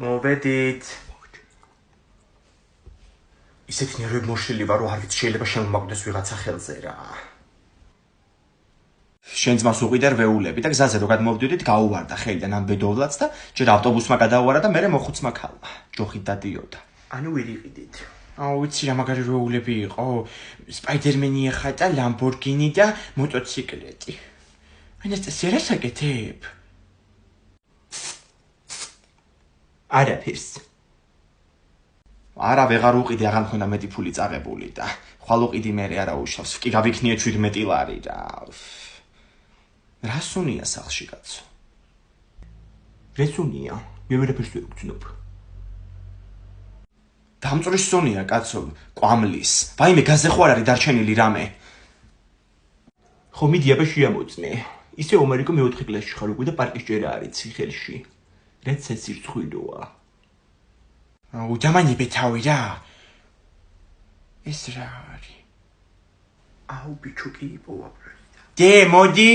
მოვედით. ისეთი ნერვები მოშლილი ვარ, რომ არ ვიცი შეიძლება შემომაკვდეს ვიღაცა ხელზე რა. შენ ძმას უყიდე რვეულები და გზაზე რო გადმოვდიოდით, გაუვარდა ხელიდან ამ ბედოვლაც და ჯერ ავტობუსმა გადაუვარა და მერე მოხუცმა ქალმა. ჯოხით დადიოდა. ანუ ვერ იყიდით. ვიცი რა მაგარი რვეულები იყო. სპაიდერმენი ეხატა, ლამბორგინი და მოტოციკლეტი. ანასტასია რა საკეთებ? არაფერს. არა ვეღარ უყიდე, აღარ მქონდა მეტი ფული წაღებული და ხვალ უყიდი მერე არა უშავს. კი გავიქნიე 17 ლარი რა. რა სუნია სახლში კაცო? რა სუნია? მე ვერაფერს ვერ ვგრძნობ. დამწვრის სუნია კაცო, კვამლის. ვაიმე გაზზე ხო არ არის დარჩენილი რამე? ხო მიდი აბა შეამოწმე. ისე ომარიკო მეოთხე კლასში ხარ უკვე და პარკის ჭერა არის ციხელში. რაც სიცრცხვილოა. დამანიბე თავი რა. ეს რა არის? აუ ბიჭო კი იპოვა პრეზიდენტი. დე მოდი.